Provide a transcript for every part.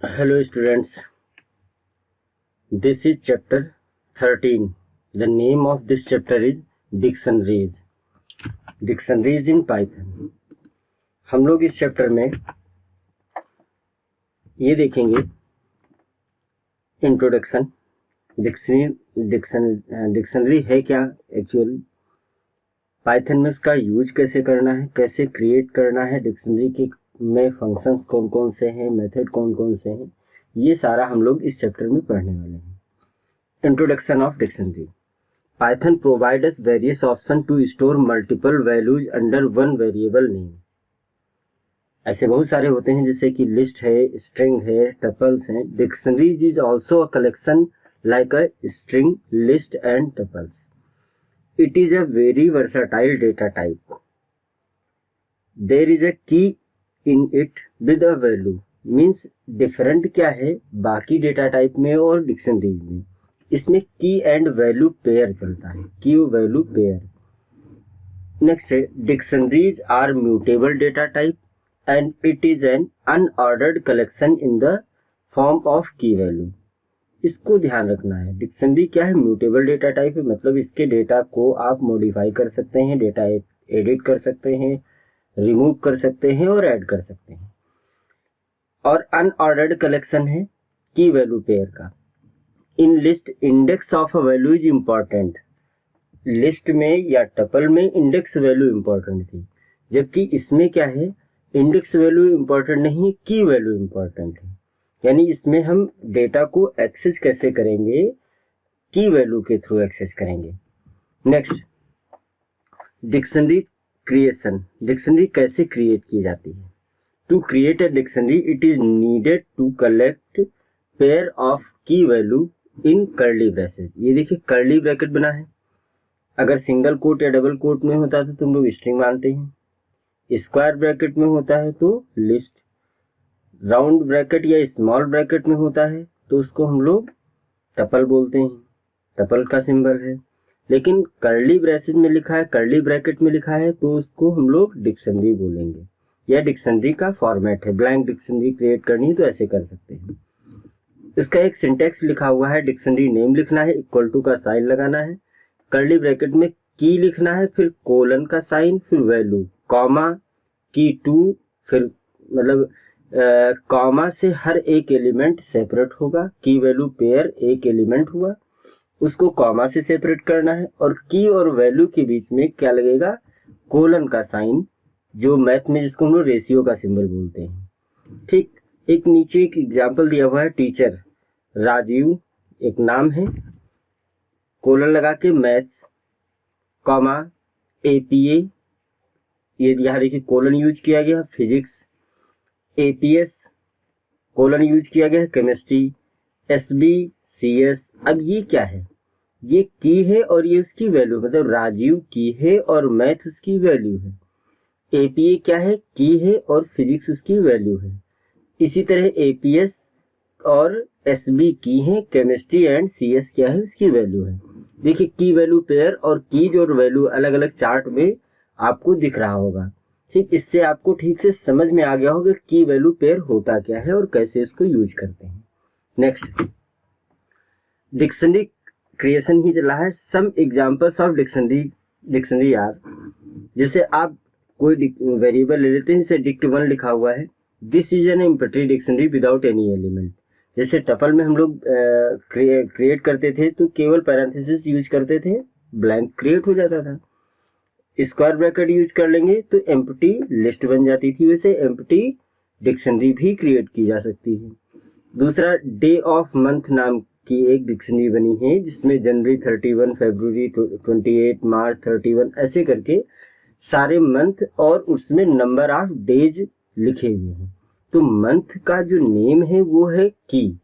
Hello students, this is chapter 13. The name of this chapter is Dictionaries. Dictionaries in Python. हम लोग इस chapter में ये देखेंगे इंट्रोडक्शन, डिक्शनरी है क्या एक्चुअली, पाइथन में उसका यूज कैसे करना है, कैसे क्रिएट करना है, डिक्शनरी के में फंक्शंस कौन कौन से हैं, मेथड कौन कौन से हैं, ये सारा हम लोग इस चैप्टर में पढ़ने वाले हैं। Introduction of dictionary. Python provide us various option to store multiple values under one variable name. ऐसे बहुत सारे होते हैं जैसे कि लिस्ट है, स्ट्रिंग है, टपल्स हैं। Dictionaries is also a collection like a string, list and tuples. It is a very versatile data type. There is a key in it with a value. Means different क्या है बाकी data type में और dictionaries में, इसमें की and value pair चलता है, की वैल्यू पेयर. नेक्स्ट है dictionaries are mutable data type and it is an unordered collection in the form of key value. इसको ध्यान रखना है. डिक्शनरी क्या है? म्यूटेबल डेटा टाइप है, मतलब इसके डेटा को आप मॉडिफाई कर सकते हैं, डेटा एडिट कर सकते हैं, रिमूव कर सकते हैं और ऐड कर सकते हैं. और अनऑर्डर्ड कलेक्शन है की वैल्यू पेयर का. In list index of a value is important. List में या टपल में इंडेक्स वैल्यू इम्पोर्टेंट थी, जबकि इसमें क्या है, इंडेक्स वैल्यू इम्पोर्टेंट नहीं, की वैल्यू इम्पोर्टेंट है. यानी इसमें हम डेटा को एक्सेस कैसे करेंगे, की वैल्यू के थ्रू एक्सेस करेंगे. Next dictionary creation. डिक्शनरी कैसे क्रिएट की जाती है? To create a dictionary it is needed to collect pair of key value in curly bracket. ये देखिए कर्ली ब्रैकेट बना है. अगर सिंगल कोट या डबल कोट में होता है तो तुम लोग स्ट्रिंग मानते हैं, स्क्वायर ब्रैकेट में होता है तो लिस्ट, राउंड ब्रैकेट या स्मॉल ब्रैकेट में होता है तो उसको हम लोग टपल बोलते हैं, टपल का सिंबल है. लेकिन कर्ली ब्रैकेट में लिखा है, कर्ली ब्रैकेट में लिखा है तो उसको हम लोग डिक्शनरी बोलेंगे. यह डिक्शनरी का फॉर्मेट है. ब्लैंक डिक्शनरी क्रिएट करनी है तो ऐसे कर सकते हैं. इसका एक सिंटेक्स लिखा हुआ है. डिक्शनरी नेम लिखना है, इक्वल टू का साइन लगाना है, कर्ली ब्रैकेट में की लिखना है, फिर कोलन का साइन, फिर वैल्यू, कॉमा, की टू, फिर मतलब कॉमा से हर एक एलिमेंट सेपरेट होगा. की वैल्यू पेयर एक एलिमेंट हुआ, उसको कॉमा से सेपरेट करना है, और की और वैल्यू के बीच में क्या लगेगा, कोलन का साइन, जो मैथ में जिसको हम लोग रेशियो का सिंबल बोलते हैं. ठीक. एक नीचे एक एग्जांपल दिया हुआ है, टीचर राजीव एक नाम है, कोलन लगा के मैथ्स, कॉमा, एपीए, ये यहाँ देखिए कोलन यूज किया गया, फिजिक्स, एपीएस कोलन यूज किया गया है, केमिस्ट्री, एसबी, सीएस. अब ये क्या है, ये की है और ये उसकी वैल्यू, मतलब राजीव की है और मैथ उसकी वैल्यू है. एपीए क्या है, की है और फिजिक्स उसकी वैल्यू है. इसी तरह एपीएस और एसबी की है, केमिस्ट्री एंड सीएस क्या है, उसकी वैल्यू है. देखिए की वैल्यू पेयर और कीज और वैल्यू अलग अलग चार्ट में आपको दिख रहा होगा. ठीक. इससे आपको ठीक से समझ में आ गया होगा की वैल्यू पेयर होता क्या है और कैसे इसको यूज करते हैं. नेक्स्ट डिक्शनरी क्रिएशन ही चला है. Some examples of dictionary are, जैसे आप कोई वेरिएबल ले लेते हैं, जैसे dict1 लिखा हुआ है, this is an empty dictionary without any element. जैसे टपल में हम लोग क्रिएट करते थे तो केवल पैरेंथेसिस यूज करते थे, ब्लैंक क्रिएट हो जाता था. स्क्वायर ब्रैकेट यूज कर लेंगे तो एम्प्टी लिस्ट बन जाती थी. वैसे एम्प्टी डिक्शनरी भी क्रिएट की जा सकती है. दूसरा डे ऑफ मंथ नाम की एक डिक्शनरी बनी है, जिसमें जनवरी 31, फरवरी 28, मार्च 31 ऐसे करके सारे मंथ और उसमें नंबर ऑफ डेज लिखे हुए हैं. तो मंथ का जो नेम है वो है की,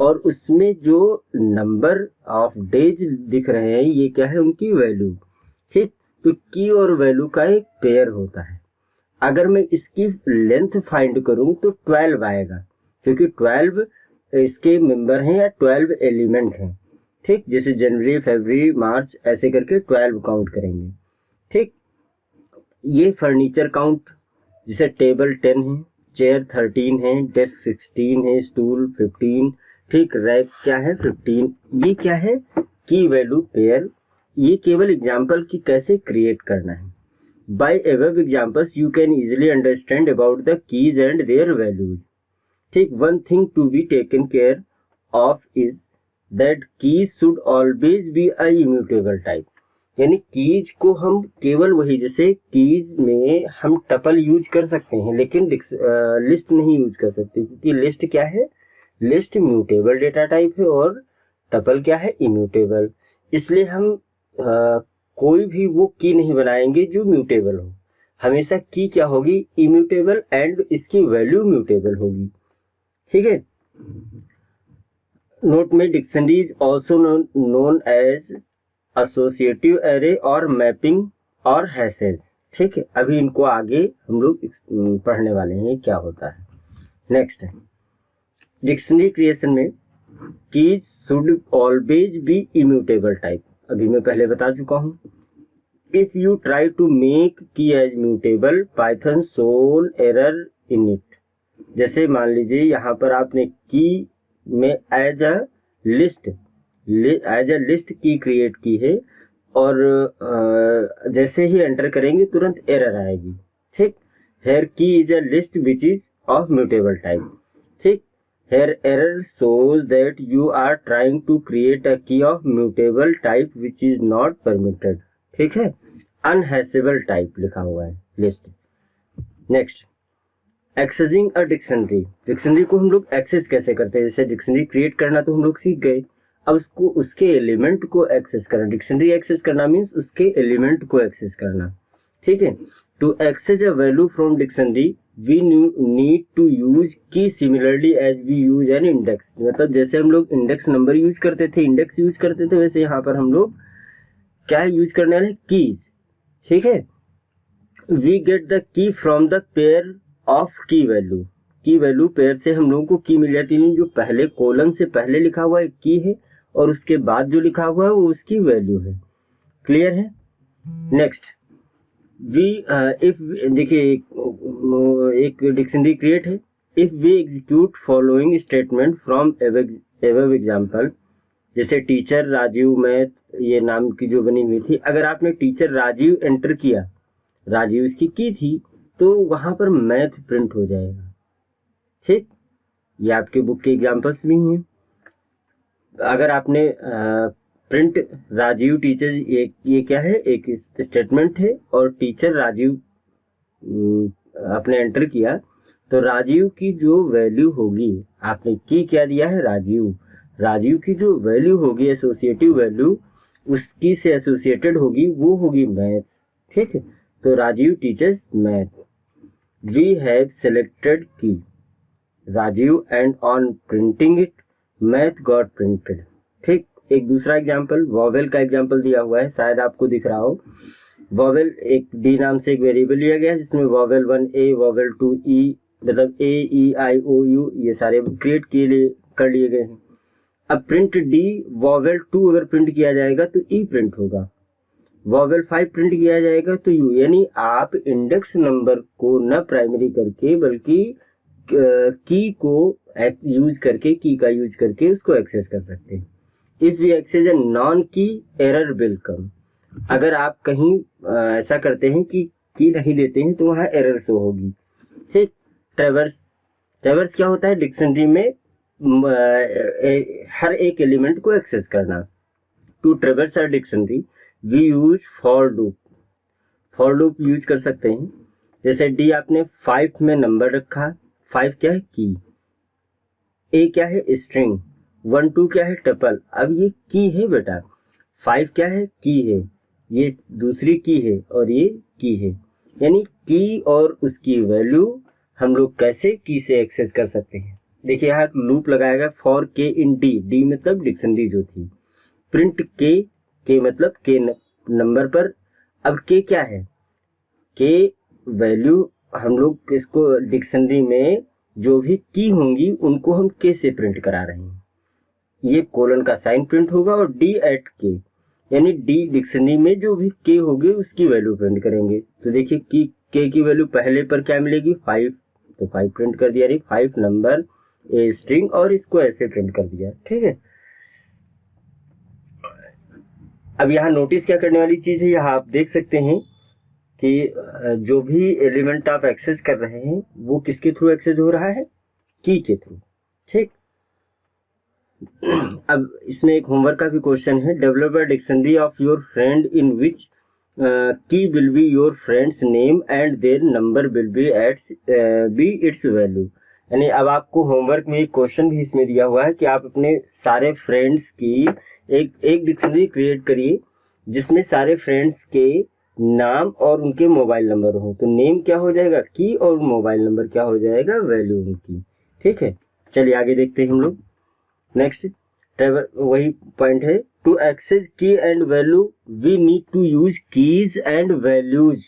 और उसमें जो नंबर ऑफ डेज दिख रहे हैं ये क्या है, उनकी वैल्यू. ठीक. तो की और वैल्यू का एक पेयर होता है. अगर मैं इसकी लेंथ फाइंड करूं तो 12 आएगा, क्योंकि 12 इसके मेंबर हैं या 12 एलिमेंट हैं. ठीक. जैसे जनवरी, फरवरी, मार्च ऐसे करके 12 काउंट करेंगे. ठीक. ये फर्नीचर काउंट, जैसे टेबल 10 है, चेयर 13 है, डेस्क 16 है, स्टूल 15, ठीक, रैक क्या है 15। ये क्या है, की वैल्यू पेयर। ये केवल एग्जाम्पल की कैसे क्रिएट करना है। By above examples you can easily understand about the keys and their values। ठीक, one thing to be taken care of is that keys should always be a immutable type। यानी keys को हम केवल वही, जैसे keys में हम tuple use कर सकते हैं लेकिन लिस्ट नहीं यूज कर सकते, क्योंकि लिस्ट क्या है, लिस्ट म्यूटेबल डेटा टाइप है और टपल क्या है, इम्यूटेबल। इसलिए हम कोई भी वो की नहीं बनाएंगे जो म्यूटेबल हो। हमेशा की क्या होगी, इम्यूटेबल, एंड इसकी वैल्यू म्यूटेबल होगी। ठीक है। नोट में dictionary is also known as associative array और मैपिंग और हैशेज। ठीक है, अभी इनको आगे हम लोग पढ़ने वाले हैं क्या होता है। नेक्स्ट है डिक्शनरी क्रिएशन में keys should always be immutable type. अभी मैं पहले बता चुका हूं। If you try to make key as mutable Python shows error in it. जैसे मान लीजिए यहाँ पर आपने की में एज अ लिस्ट की क्रिएट की है और जैसे ही एंटर करेंगे तुरंत एरर आएगी। ठीक, here key is a list which is of mutable type. ठीक, here error shows that you are trying to create a key of mutable type which is not permitted। ठीक है, unhashable टाइप लिखा हुआ है list. Next, accessing a dictionary. Dictionary को हम लोग access कैसे करते हैं, जैसे डिक्शनरी क्रिएट करना तो हम लोग सीख गए, अब उसको उसके एलिमेंट को एक्सेस करना। डिक्शनरी एक्सेस करना मीन्स उसके एलिमेंट को एक्सेस करना। ठीक है, to access a value from dictionary we need to use key similarly as we use an index. मतलब जैसे हम लोग इंडेक्स नंबर यूज करते थे, इंडेक्स यूज करते थे, वैसे यहाँ पर हम लोग क्या यूज करने वाले, कीज। ठीक है, we get the key from the pair of key value. Key value pair से हम लोगों को की मिल जाती है, जो पहले कॉलम से पहले लिखा हुआ है की है और उसके बाद जो लिखा हुआ है वो उसकी वैल्यू है। क्लियर है। नेक्स्ट, वी इफ देखिए एक डिक्शनरी क्रिएट है। If we execute following statement from above example, जैसे टीचर राजीव मैथ, ये नाम की जो बनी हुई थी, अगर आपने टीचर राजीव एंटर किया, राजीव इसकी की थी, तो वहां पर मैथ प्रिंट हो जाएगा। ठीक, ये आपके बुक के एग्जांपल्स भी हैं। अगर आपने प्रिंट राजीव टीचर, ये क्या है, एक स्टेटमेंट है और टीचर राजीव आपने एंटर किया, तो राजीव की जो वैल्यू होगी, आपने की क्या दिया है, राजीव, राजीव की जो वैल्यू होगी एसोसिएटिव वैल्यू उसकी से एसोसिएटेड होगी, वो होगी मैथ। ठीक है, तो Rajeev teachers math. We have selected key Rajeev and on printing it math got printed. ठीक, एक दूसरा एग्जांपल वॉवेल का एग्जांपल दिया हुआ है, शायद आपको दिख रहा हो। वॉवेल एक डी नाम से एक वेरिएबल लिया गया है जिसमें वॉवेल 1 ए, वॉवेल 2 ई, मतलब ए ई आई ओ यू, ये सारे क्रिएट कर लिए गए हैं। अब प्रिंट डी वॉवेल 2 अगर प्रिंट किया जाएगा तो ई प्रिंट होगा, वॉवेल 5 प्रिंट किया जाएगा तो यू। यानी आप इंडेक्स नंबर को न प्राइमरी करके बल्कि की को यूज करके, की का यूज करके उसको एक्सेस कर सकते हैं। If we access a non key error will come. अगर आप कहीं ऐसा करते हैं कि की नहीं देते हैं तो वहां एरर शो होगी। ठीक, ट्रैवर्स क्या होता है, डिक्शनरी में हर एक एलिमेंट को एक्सेस करना। To traverse a dictionary we use for loop. For loop use कर सकते हैं। जैसे डी आपने 5 में नंबर रखा, 5 क्या है, की, ए क्या है, स्ट्रिंग, 1 2 क्या है, टपल। अब ये की है बेटा, 5 क्या है, की है, ये दूसरी की है और ये की है। यानी की और उसकी वैल्यू हम लोग कैसे की से एक्सेस कर सकते हैं। देखिए यहाँ लूप लगाएगा फॉर के इन डी, डी मतलब डिक्शनरी जो थी, प्रिंट के मतलब के नंबर पर। अब के क्या है, के वैल्यू हम लोग इसको डिक्शनरी में जो भी की होंगी उनको हम के से प्रिंट करा रहे हैं। ये कोलन का साइन प्रिंट होगा और डी एट के, यानी डी डिक्शनरी में जो भी के होगी उसकी वैल्यू प्रिंट करेंगे। तो देखिए के की वैल्यू पहले पर क्या मिलेगी, 5, तो 5 प्रिंट कर दिया, 5 नंबर ए स्ट्रिंग, और इसको ऐसे प्रिंट कर दिया। ठीक है, अब यहाँ नोटिस क्या करने वाली चीज है, यहाँ आप देख सकते हैं कि जो भी एलिमेंट आप एक्सेस कर रहे हैं वो किसके थ्रू एक्सेस हो रहा है, की के थ्रू। ठीक, अब इसमें एक होमवर्क का भी क्वेश्चन है, develop a dictionary of your friend in which key will be your friends name and their number will be its value. यानी अब आपको होमवर्क में एक क्वेश्चन भी इसमें दिया हुआ है कि आप अपने सारे फ्रेंड्स की एक डिक्शनरी क्रिएट करिए जिसमें सारे फ्रेंड्स के नाम और उनके मोबाइल नंबर हो। तो नेम क्या हो जाएगा, की, और मोबाइल नंबर क्या हो जाएगा, वैल्यू उनकी। ठीक है, चलिए आगे देखते हैं हम लोग। नेक्स्ट वही पॉइंट है, to access key and value we need to use keys and values.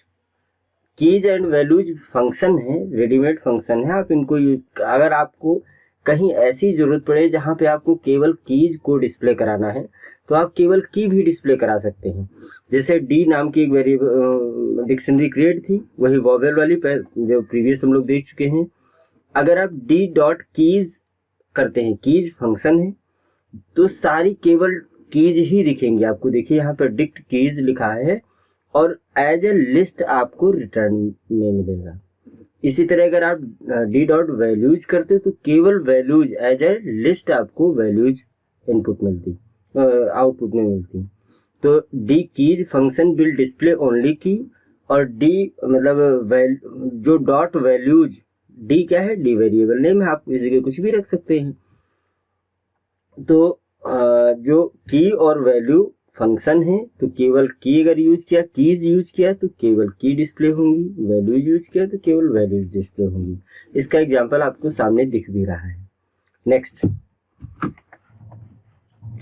Keys and values function है, रेडीमेड फंक्शन है, आप इनको यूज, अगर आपको कहीं ऐसी जरूरत पड़े जहां पे आपको केवल कीज को डिस्प्ले कराना है तो आप केवल की भी डिस्प्ले करा सकते हैं। जैसे डी नाम की एक वेरिएबल डिक्शनरी क्रिएट थी, वही वॉवेल वाली जो प्रीवियस हम लोग देख चुके हैं। अगर आप डी डॉट कीज करते हैं, कीज फंक्शन है, तो सारी केवल कीज ही दिखेंगी आपको। देखिए यहाँ पर डिक्ट कीज लिखा है और एज ए लिस्ट आपको रिटर्न में मिलेगा। इसी तरह अगर आप डी डॉट वैल्यूज करते तो केवल वैल्यूज एज ए लिस्ट आपको वैल्यूज इनपुट मिलती, आउटपुट में मिलती। तो D keys function will display only की, और डी मतलब जो डॉट वैल्यूज, डी क्या है, डी वेरिएबल नेम है, आप इसी के कुछ भी रख सकते हैं। तो जो की और वैल्यू फंक्शन है, तो केवल की अगर यूज किया, कीज यूज किया तो केवल की डिस्प्ले होंगी, वैल्यू यूज किया तो केवल वैल्यूज डिस्प्ले होंगी। इसका एग्जांपल आपको सामने दिख भी रहा है। Next,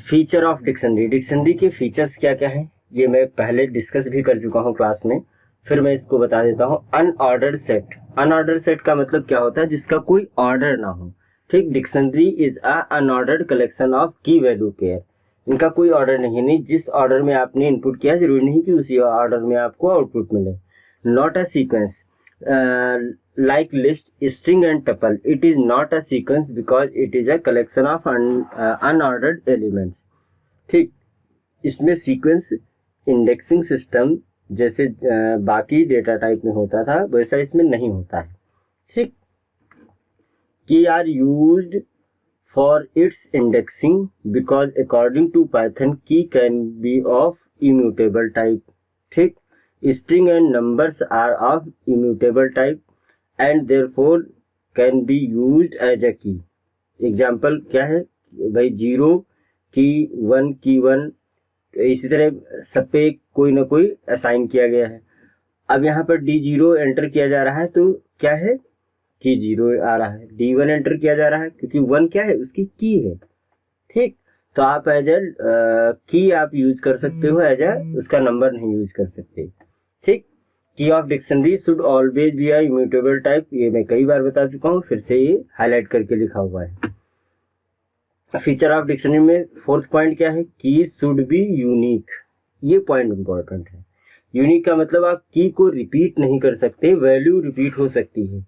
feature of dictionary. Dictionary के फीचर्स क्या क्या हैं, ये मैं पहले डिस्कस भी कर चुका हूँ क्लास में, फिर मैं इसको बता देता हूँ। Unordered set. अनऑर्डर्ड सेट का मतलब क्या होता है, जिसका कोई ऑर्डर ना हो। ठीक, dictionary is a unordered collection of key value pair. इनका कोई ऑर्डर नहीं, जिस ऑर्डर में आपने इनपुट किया जरूरी नहीं कि उसी ऑर्डर में आपको आउटपुट मिले। Not a sequence, like list, string and tuple, it is not a sequence because it is a collection of unordered elements. ठीक, इसमें सीक्वेंस इंडेक्सिंग सिस्टम जैसे बाकी डेटा टाइप में होता था वैसा इसमें नहीं होता है। ठीक, key are used for its indexing because according to Python key can be of immutable type. ठीक, string and numbers are of immutable type and therefore can be used as a key. Example क्या है भाई, 0 की 1 की 1, इसी तरह सब पे कोई ना कोई असाइन किया गया है। अब यहाँ पर D0 एंटर किया जा रहा है तो क्या है, की 0 आ रहा है। D1 एंटर किया जा रहा है क्योंकि 1 क्या है, उसकी की है। ठीक, तो आप एज ए की आप यूज कर सकते हो, एज ए उसका नंबर नहीं यूज कर सकते। ठीक, की of dictionary should always be a immutable type, ये मैं कई बार बता चुका हूँ, फिर से ये हाईलाइट करके लिखा हुआ है। फीचर ऑफ डिक्शनरी में फोर्थ पॉइंट क्या है, की शुड बी यूनिक। ये पॉइंट इंपॉर्टेंट है। यूनिक का मतलब आप की को रिपीट नहीं कर सकते, वैल्यू रिपीट हो सकती है।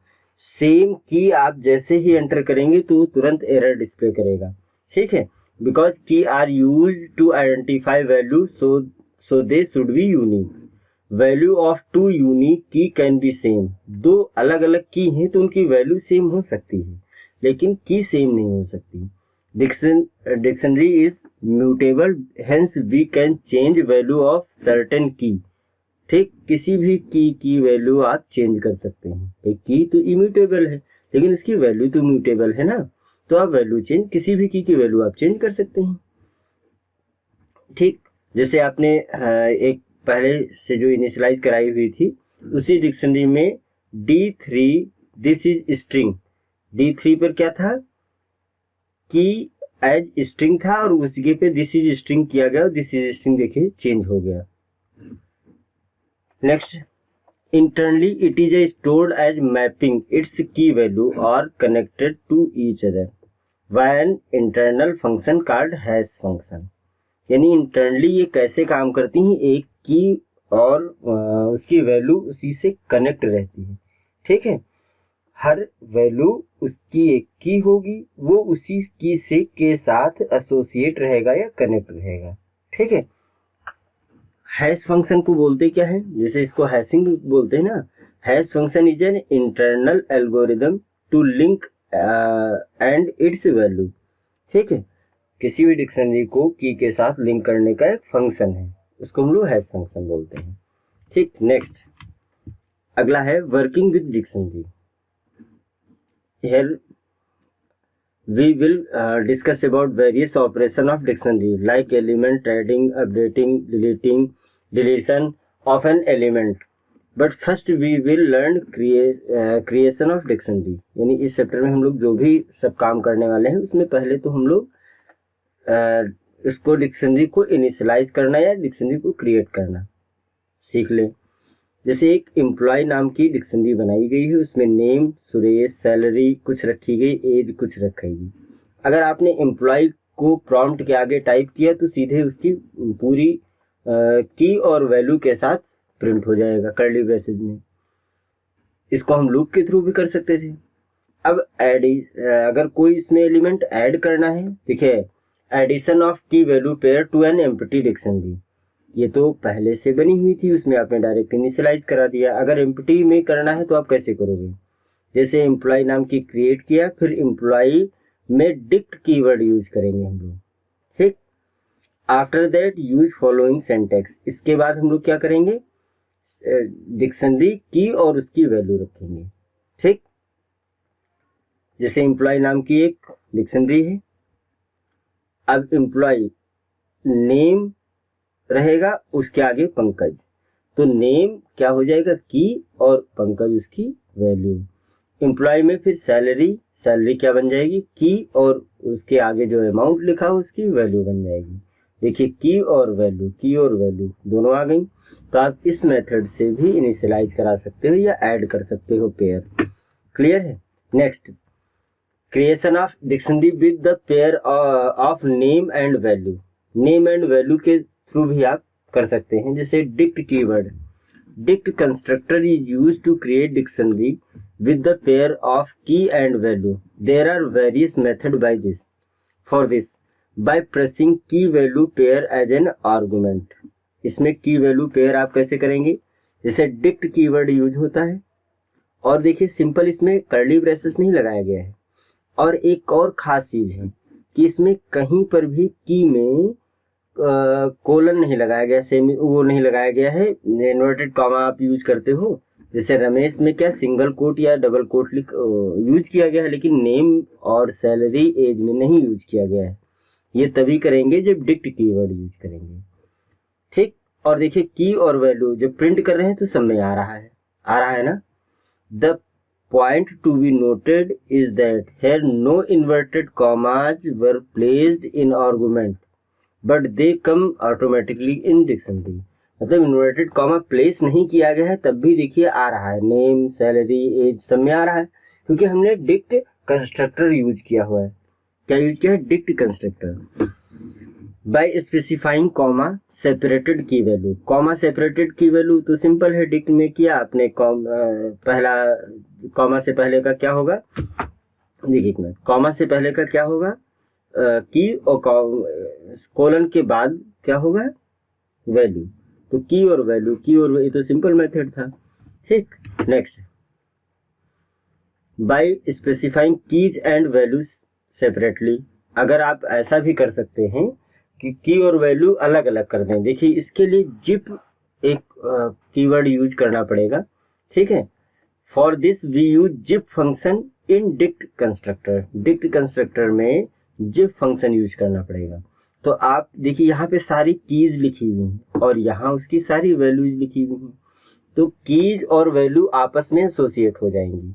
सेम की आप जैसे ही एंटर करेंगे तो तुरंत एरर डिस्प्ले करेगा। ठीक है, because key are use to identify value so they should be unique. Value of two unique key can be same. दो अलग अलग की हैं तो उनकी वैल्यू सेम हो सकती है लेकिन की सेम नहीं हो सकती। Dictionary is mutable, hence we can change value of certain key. ठीक, किसी भी की वैल्यू आप चेंज कर सकते हैं। एक की तो इम्यूटेबल है लेकिन इसकी वैल्यू तो म्यूटेबल है ना, तो आप वैल्यू चेंज, किसी भी की वैल्यू आप चेंज कर सकते हैं। ठीक, जैसे आपने एक पहले से जो इनिशियलाइज कराई हुई थी उसी डिक्शनरी में D3 this is string, D3 पर क्या था, की एज स्ट्रिंग था और उस जगह पे दिस इज स्ट्रिंग किया गया, दिस इज स्ट्रिंग देखिए चेंज हो गया। Next, internally it is stored as mapping its key value or connected to each other by an internal function called hash function। यानी इंटरनली ये कैसे काम करती हैं, एक की और उसकी वैल्यू उसी से कनेक्ट रहती है। ठीक है, हर वैल्यू उसकी एक की होगी, वो उसी की से के साथ एसोसिएट रहेगा या कनेक्ट रहेगा। ठीक है। हैश फंक्शन को बोलते क्या है, जैसे इसको हैशिंग बोलते हैं ना। Hash function is an internal algorithm to link and its value. ठीक है, किसी भी डिक्शनरी को की के साथ लिंक करने का एक फंक्शन है, उसको हम लोग हैश फंक्शन बोलते हैं। ठीक, नेक्स्ट अगला है working with dictionary. Here we will discuss about various operation of dictionary like element adding, updating, deleting, deletion of an element. But first we will learn creation of dictionary। यानी इस chapter में हम लोग जो भी सब काम करने वाले हैं उसमें पहले तो हम लोग इसको डिक्शनरी को इनिशियलाइज करना या डिक्शनरी को क्रिएट करना सीख लें। जैसे एक एम्प्लॉय नाम की डिक्शनरी बनाई गई है, उसमें नेम सुरेश, सैलरी कुछ रखी गई, एज कुछ रखेगी। अगर आपने एम्प्लॉय को प्रॉम्प्ट के आगे टाइप किया तो सीधे उसकी पूरी की और वैल्यू के साथ प्रिंट हो जाएगा कर्ली ब्रेसेस में। इसको हम लूप के थ्रू भी कर सकते थे। अब अगर कोई इसमें एलिमेंट ऐड करना है, देखिए addition of key value pair to an empty dictionary, ये तो पहले से बनी हुई थी, उसमें आपने डायरेक्ट इनिशियलाइज करा दिया। अगर एम्प्टी में करना है तो आप कैसे करोगे, जैसे एम्प्लॉय नाम की क्रिएट किया, फिर एम्प्लॉय में डिक्ट कीवर्ड यूज करेंगे हम लोग। ठीक, after that use following syntax. इसके बाद हम लोग क्या करेंगे, डिक्शनरी की और उसकी वैल्यू रखेंगे। ठीक, जैसे एम्प्लॉय नाम की एक डिक्शनरी है, अब एम्प्लॉय नेम रहेगा, उसके आगे पंकज, तो नेम क्या हो जाएगा की और पंकज उसकी वैल्यू। एम्प्लॉय में फिर सैलरी, सैलरी क्या बन जाएगी की और उसके आगे जो अमाउंट लिखा हो उसकी वैल्यू बन जाएगी। देखिए की और वैल्यू दोनों आ गई। तो आप इस मेथड से भी इनिशियलाइज करा सकते हो या ऐड कर सकते हो पेयर। क्लियर है। Next, creation of dictionary with the pair of name and value. Name and value के थ्रू भी आप कर सकते हैं। जैसे dict keyword, dict constructor is used to create dictionary with the pair of key and value. There are various methods by this. For this, by pressing key value pair as an argument. इसमें की value pair आप कैसे करेंगे, जैसे dict keyword use होता है, और देखिए सिंपल इसमें कर्ली ब्रेसेस नहीं लगाया गया है। और एक और खास चीज है कि इसमें कहीं पर भी की में कोलन नहीं लगाया गया, सेमी वो नहीं लगाया गया है, इन्वर्टेड कॉमा आप यूज करते हो। जैसे रमेश में क्या सिंगल कोट या डबल कोट यूज किया गया है, लेकिन नेम और सैलरी एज में नहीं यूज किया गया है। ये तभी करेंगे जब डिक्ट कीवर्ड यूज करेंगे। ठीक, और देखिए की और वैल्यू जब प्रिंट कर रहे हैं तो सब में आ रहा है ना। The point to be noted is that here no inverted commas were placed in argument but they come automatically in dictionary. मतलब इन्वर्टेड कॉमा प्लेस नहीं किया गया है, तब भी देखिए आ रहा है, नेम सैलरी एज सब में आ रहा है, क्योंकि हमने डिक्ट कंस्ट्रक्टर यूज किया हुआ है। क्या यूज किया है, dict constructor. By specifying comma separated key value. Comma separated key value तो सिंपल है, डिक्ट में किया आपने, पहला कॉमा से पहले का क्या होगा, देखिए कॉमा से पहले का क्या होगा की, और कोलन के बाद क्या होगा वैल्यू। तो की और वैल्यू, ये तो सिंपल मेथड था। ठीक, next, by specifying keys and values separately. अगर आप ऐसा भी कर सकते हैं कि की और वैल्यू अलग अलग कर दें। देखिए इसके लिए जिप एक कीवर्ड यूज करना पड़ेगा। ठीक है, for this we use zip function in dict constructor. Dict constructor में जिप फंक्शन यूज करना पड़ेगा। तो आप देखिए यहाँ पे सारी कीज लिखी हुई हैं और यहाँ उसकी सारी वैल्यूज लिखी हुई हैं, तो कीज और वैल्यू आपस में एसोसिएट हो जाएंगी।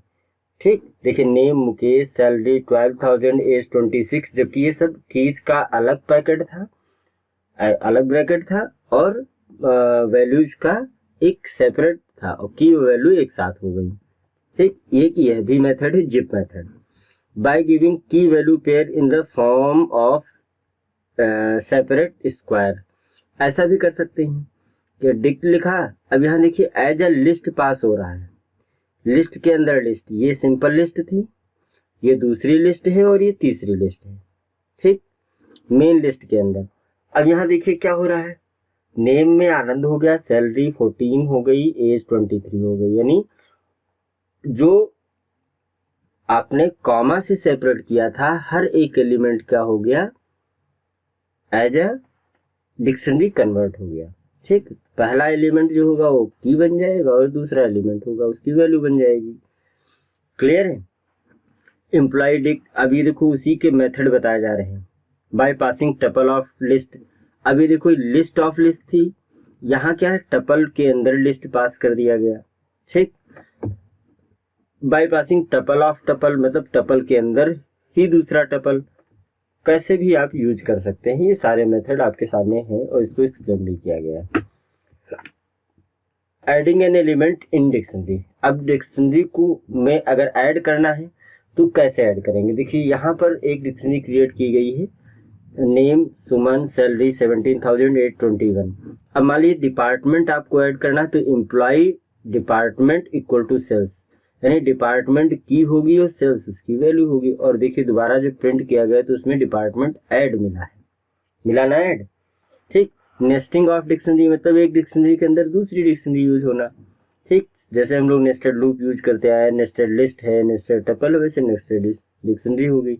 ठीक, देखिए नेम मुकेश, सैलरी 12,000, एज 26, जबकि ये सब कीज का अलग पैकेट था, अलग ब्रैकेट था, और वैल्यूज का एक सेपरेट था, और की वैल्यू एक साथ हो गई। ठीक, यह भी मेथड है जिप मेथड। बाय गिविंग की value pair in the form of separate square. ऐसा भी कर सकते हैं कि डिक्ट लिखा, अब यहाँ देखिए एज अ लिस्ट पास हो रहा है, लिस्ट के अंदर लिस्ट, ये सिंपल लिस्ट थी, ये दूसरी लिस्ट है और ये तीसरी लिस्ट है, ठीक, मेन लिस्ट के अंदर। अब यहाँ देखिए क्या हो रहा है, नेम में आनंद हो गया, सैलरी 14 हो गई, एज 23 हो गई, यानी जो आपने कॉमा से सेपरेट किया था हर एक एलिमेंट क्या हो गया, एज अ डिक्शनरी कन्वर्ट हो गया, ठीक। पहला एलिमेंट जो होगा वो की बन जाएगा और दूसरा एलिमेंट होगा उसकी वैल्यू बन जाएगी। क्लियर है। एम्प्लॉय डिक्ट, अभी देखो उसी के मेथड बताए जा रहे हैं। By passing tuple of list, अभी देखो लिस्ट ऑफ लिस्ट थी, यहाँ क्या है, टपल के अंदर लिस्ट पास कर दिया गया, ठीक। By passing tuple of tuple, मतलब टपल के अंदर ही दूसरा टपल, कैसे भी आप यूज कर सकते हैं, ये सारे मेथड आपके सामने हैं और इसको एक्सप्लेन भी किया गया है। Adding an element in dictionary, अब डिक्शनरी को में अगर ऐड करना है तो कैसे ऐड करेंगे। देखिए यहाँ पर एक डिक्शनरी क्रिएट की गई है, नेम सुमन, सैलरी 17,821। अब मान लीजिए डिपार्टमेंट आपको ऐड करना है तो employ department equal to sales, यानी डिपार्टमेंट की होगी और सेल्स उसकी वैल्यू होगी। और देखिए दोबारा जो प्रिंट किया गया तो उसमें डिपार्टमेंट ऐड मिला है, मिला ना ऐड, ठीक। नेस्टिंग ऑफ डिक्शनरी, मतलब एक डिक्शनरी के अंदर दूसरी डिक्शनरी यूज होना, ठीक। जैसे हम लोग नेस्टेड लूप यूज करते आए, नेस्टेड लिस्ट है, नेस्टेड टपल, वैसे नेस्टेड डिक्शनरी हो गई।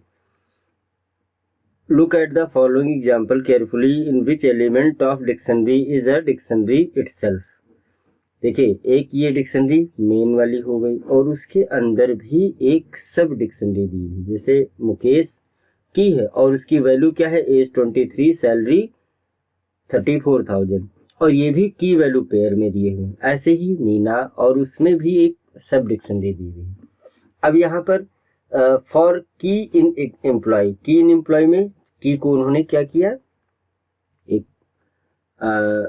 Look at the following example carefully in which element of dictionary is a dictionary itself। देखिए एक ये डिक्शनरी मेन वाली हो गई और उसके अंदर भी एक सब डिक्शनरी दी हुई, जैसे मुकेश की है और उसकी वैल्यू क्या है, एज 23, सैलरी 34,000, और ये भी की वैल्यू पेयर में दिए हुए। ऐसे ही मीना और उसमें भी एक सब डिक्शनरी दी हुई। अब यहाँ पर फॉर की इन एम्प्लॉय, की इन एम्प्लॉय में की को उन्होंने क्या किया, एक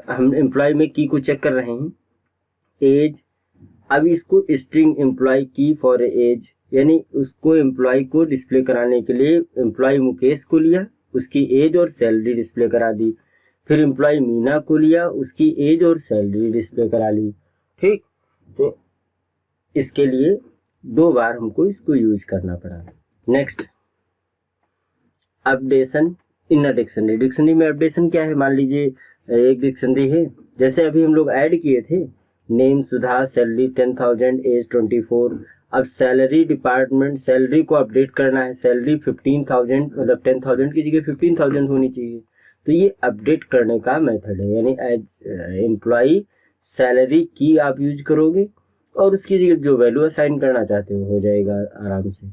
हम एम्प्लॉय में की को चेक कर रहे हैं, एज। अब इसको स्ट्रिंग एम्प्लॉय की फॉर एज, यानी उसको एम्प्लॉय को डिस्प्ले कराने के लिए एम्प्लॉय मुकेश को लिया, उसकी एज और सैलरी डिस्प्ले करा दी। फिर एम्प्लॉय मीना को लिया, उसकी एज और सैलरी डिस्प्ले करा ली, ठीक। तो इसके लिए 2 बार हमको इसको यूज करना पड़ा। Next, updation in a dictionary. Dictionary में अपडेशन क्या है, मान लीजिए एक डिक्शनरी है, जैसे अभी हम लोग ऐड किए थे, नेम सुधा, सैलरी 10,000, एज 24। अब सैलरी डिपार्टमेंट, सैलरी को अपडेट करना है, सैलरी 15,000, मतलब 10,000 की जगह 15,000 होनी चाहिए। तो ये अपडेट करने का मेथड है, यानी एज एम्प्लॉय सैलरी की आप यूज करोगे और उसकी जगह जो वैल्यू असाइन करना चाहते हो जाएगा आराम से,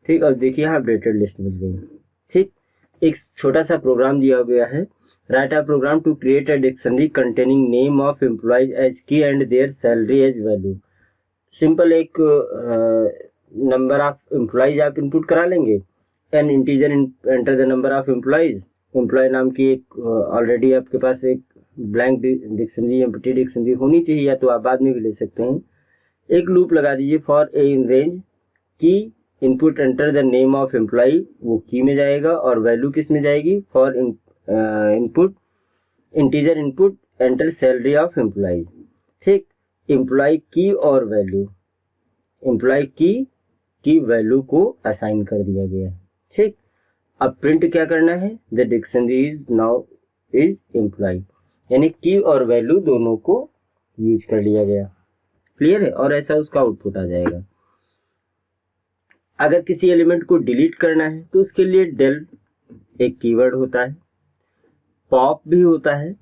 ठीक। और देखिए यहाँ अपडेटेड लिस्ट मिल गई, ठीक। एक छोटा सा प्रोग्राम दिया गया है, write a program to create a dictionary containing name of employees as key and their salary as value. Simple एक नंबर ऑफ एम्प्लॉयज आप इनपुट करा लेंगे, an integer enter the number of employees, employee नाम की एक already आपके पास एक blank dictionary, empty dictionary होनी चाहिए, या तो आप बाद में भी ले सकते हैं। एक लूप लगा दीजिए for a in range key input enter the name of employ, वो की में जाएगा, और वैल्यू किस में जाएगी, for input integer input enter salary of employ, ठीक। एम्प्लॉय की और वैल्यू, एम्प्लॉय की वैल्यू को असाइन कर दिया गया है, ठीक। अब प्रिंट क्या करना है, the dictionary is now is employ, यानी की और वैल्यू दोनों को यूज कर लिया गया। क्लियर है। और ऐसा उसका आउटपुट आ जाएगा। अगर किसी एलिमेंट को डिलीट करना है तो उसके लिए डेल एक कीवर्ड होता है, पॉप भी होता है।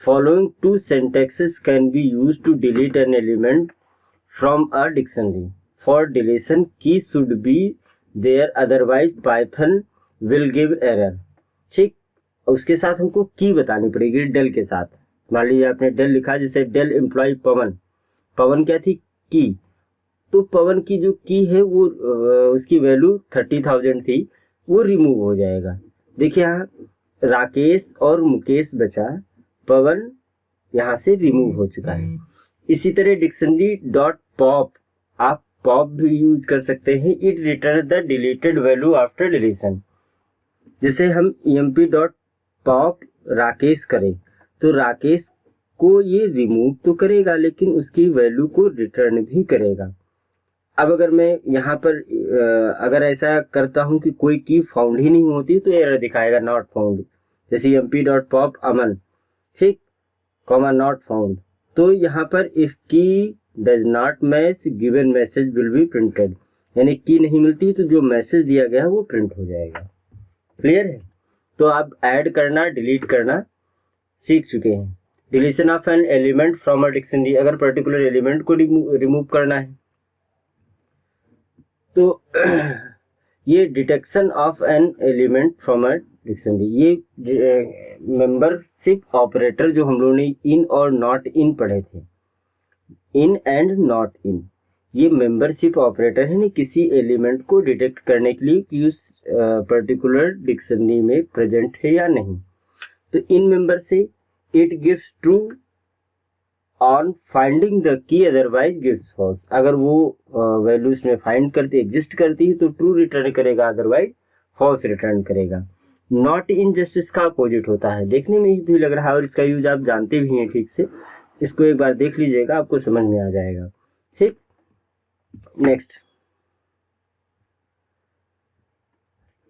Following 2 syntaxes can be used to delete an element from a dictionary. For deletion key should be there, otherwise Python will give error, ठीक। उसके साथ हमको की बतानी पड़ेगी डेल के साथ। मान लीजिए आपने डेल लिखा, जैसे डेल एम्प्लॉय पवन, पवन क्या थी, की, तो पवन की जो की है वो उसकी वैल्यू 30,000 थी, वो रिमूव हो जाएगा। देखिए यहाँ राकेश और मुकेश बचा, पवन यहाँ से रिमूव हो चुका है। इसी तरह डिक्शनरी डॉट पॉप, आप पॉप भी यूज कर सकते हैं, it return the deleted value after deletion. जैसे हम emp डॉट पॉप राकेश करें तो राकेश को ये रिमूव तो करेगा लेकिन उसकी वैल्यू को रिटर्न भी करेगा। अब अगर मैं यहाँ पर अगर ऐसा करता हूँ कि कोई की फाउंड ही नहीं होती तो एरर दिखाएगा नॉट फाउंड, जैसे mp.pop अमन, ठीक, कॉमा नॉट फाउंड। तो यहाँ पर इफ की does not match given message will be printed, यानी की नहीं मिलती तो जो मैसेज दिया गया है वो प्रिंट हो जाएगा। क्लियर है? तो आप ऐड करना डिलीट करना सीख चुके हैं। Deletion of N element from a dictionary, अगर पर्टिकुलर एलिमेंट को रिमूव करना है तो ये detection of N element from a dictionary, ये मेंबरशिप ऑपरेटर जो हम लोगों ने इन और नॉट इन पढ़े थे, इन एंड नॉट इन, ये मेंबरशिप ऑपरेटर है, किसी एलिमेंट को डिटेक्ट करने के लिए कि उस पर्टिकुलर डिक्शनरी में प्रेजेंट है या नहीं। तो इन मेंबर से it gives true on finding the key, otherwise gives false. अगर वो वैल्यू इसमें फाइंड करती एग्जिस्ट करती है तो ट्रू रिटर्न करेगा, अदरवाइज फॉल्स रिटर्न करेगा। नॉट इन जस्ट इसका अपोजिट होता है, देखने में ही भी लग रहा है और इसका यूज आप जानते भी हैं ठीक से, इसको एक बार देख लीजिएगा आपको समझ में आ जाएगा। ठीक, नेक्स्ट,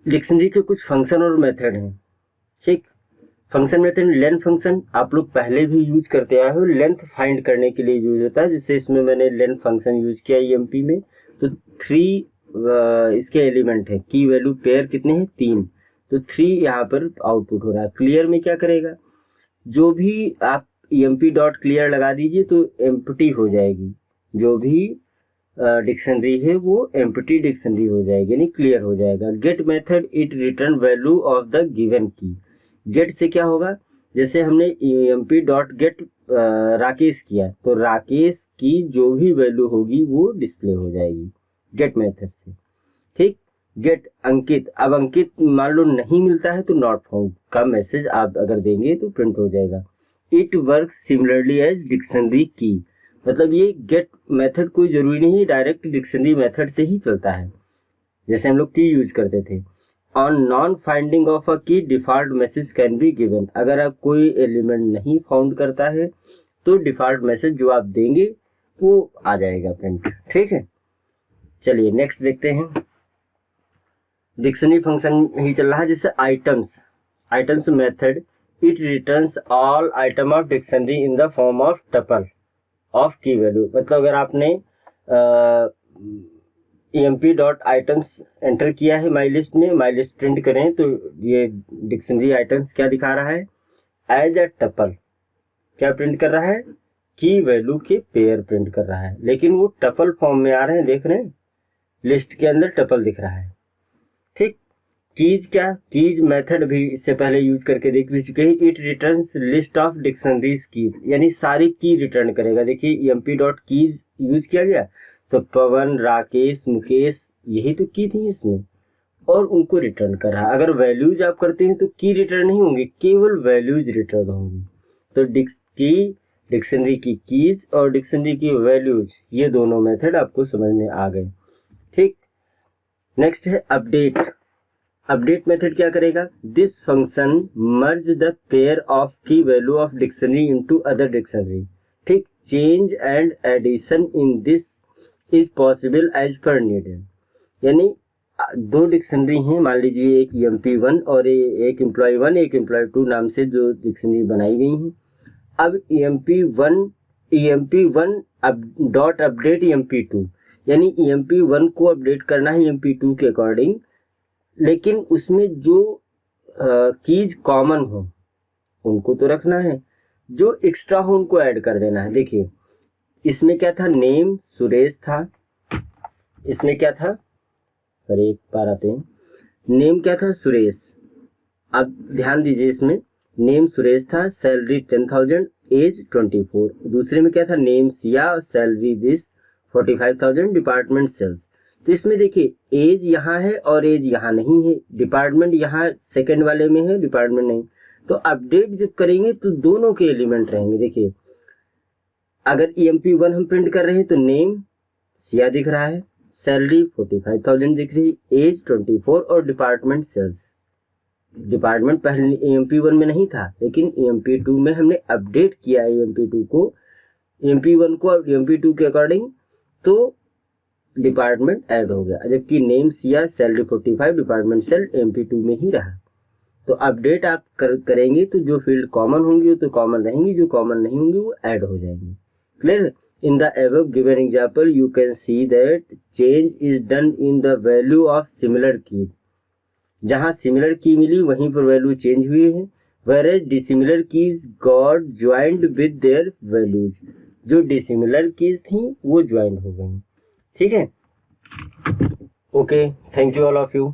डिक्शनरी के कुछ फंक्शन और मेथड हैं। ठीक, फंक्शन मेथड, लेंथ फंक्शन आप लोग पहले भी यूज करते आए हो, लेंथ फाइंड करने के लिए यूज होता है, जिससे इसमें मैंने लेंथ फंक्शन यूज किया EMP में। तो 3 इसके एलिमेंट है, की वैल्यू पेयर कितने हैं 3, तो 3 यहाँ पर आउटपुट हो रहा है। क्लियर में क्या करेगा, जो भी आप EMP डॉट क्लियर लगा दीजिए तो एम्प्टी हो जाएगी, जो भी डिक्शनरी है वो एम्प्टी डिक्शनरी हो जाएगी, यानी क्लियर हो जाएगा। Get method it return value of the given की, गेट से क्या होगा, जैसे हमने EMP डॉट गेट राकेश किया तो राकेश की जो भी वैल्यू होगी वो डिस्प्ले हो जाएगी गेट मेथड से। ठीक, गेट अंकित, अब अंकित मान लो नहीं मिलता है तो नॉट फाउंड का मैसेज आप अगर देंगे तो प्रिंट हो जाएगा। It work similarly as dictionary की, मतलब ये गेट मेथड कोई जरूरी नहीं है, डायरेक्ट डिक्शनरी मेथड से ही चलता है, जैसे हम लोग की यूज करते थे। On non finding of a key default message can be given, अगर आप कोई एलिमेंट नहीं फाउंड करता है तो डिफॉल्ट मैसेज जो आप देंगे वो आ जाएगा प्रिंट। ठीक है, चलिए नेक्स्ट देखते हैं। डिक्शनरी फंक्शन ही चल रहा है, जैसे items, items method it returns all item of dictionary in the form of tuple of key value, मतलब अगर आपने EMP डॉट आइटम्स एंटर किया है माई लिस्ट में, माई लिस्ट प्रिंट करें तो ये डिक्शनरी आइटम्स क्या दिखा रहा है, एज अ टपल, क्या प्रिंट कर रहा है, की वैल्यू के पेयर प्रिंट कर रहा है, लेकिन वो टपल फॉर्म में आ रहे हैं, देख रहे हैं लिस्ट के अंदर टपल दिख रहा है। ठीक, कीज, क्या कीज मेथड भी इससे पहले यूज करके देख भी चुके हैं। It returns list of dictionaries keys, यानी सारी की रिटर्न करेगा। देखिए EMP डॉट कीज यूज किया गया तो पवन, राकेश, मुकेश, यही तो की थी इसमें, और उनको रिटर्न कर रहा है। अगर वैल्यूज आप करते हैं तो की रिटर्न नहीं होंगी, केवल वैल्यूज रिटर्न होंगी। तो डिक्शनरी की कीज और डिक्शनरी की वैल्यूज, ये दोनों मेथड आपको समझ में आ गए। ठीक, नेक्स्ट है अपडेट। अपडेट मेथड क्या करेगा, this function merge the pair of key value of dictionary into other dictionary. ठीक, change and addition in this is possible as per needed, यानी 2 डिक्शनरी हैं, मान लीजिए एक EMP1 और एक एम्प्लॉय1 एक एम्प्लॉय2 नाम से जो डिक्शनरी बनाई गई हैं। अब EMP1 डॉट अपडेट EMP2, यानी EMP1 को अपडेट करना है EMP2 के अकॉर्डिंग, लेकिन उसमें जो कीज कॉमन हो उनको तो रखना है, जो एक्स्ट्रा हो उनको ऐड कर देना है। देखिए इसमें क्या था, नेम सुरेश था, इसमें क्या था, पर एक बार आते हैं, नेम क्या था, सुरेश। अब ध्यान दीजिए, इसमें नेम सुरेश था, सैलरी 10,000, एज 24। दूसरे में क्या था, name Siya, salary this 45,000, department sales. तो इसमें देखिए एज यहाँ है और एज यहाँ नहीं है, डिपार्टमेंट यहाँ सेकंड वाले में है, डिपार्टमेंट नहीं। तो अपडेट जब करेंगे तो दोनों के एलिमेंट रहेंगे। देखिए अगर EMP1 हम प्रिंट कर रहे हैं तो नेम सिया दिख रहा है, सैलरी 45,000 दिख रही, एज 24 और डिपार्टमेंट सेल्स। डिपार्टमेंट पहले EMP1 में नहीं था, लेकिन EMP2 में हमने अपडेट किया है EMP1 को EMP2 के अकॉर्डिंग, तो डिपार्टमेंट ऐड हो गया, जबकि name Siya salary 45 department sale MP2 में ही रहा। तो अपडेट आप करेंगे तो जो फील्ड कॉमन होंगी वो तो कॉमन रहेंगी, जो कॉमन नहीं होंगी वो ऐड हो जाएंगी। Clear? In the above given example you can see that change is done in the value of similar keys। जहां सिमिलर की मिली वहीं पर वैल्यू चेंज हुई है, whereas dissimilar keys got joined with their values। जो dissimilar keys थी वो join हो गई। ठीक है, okay, thank you all of you.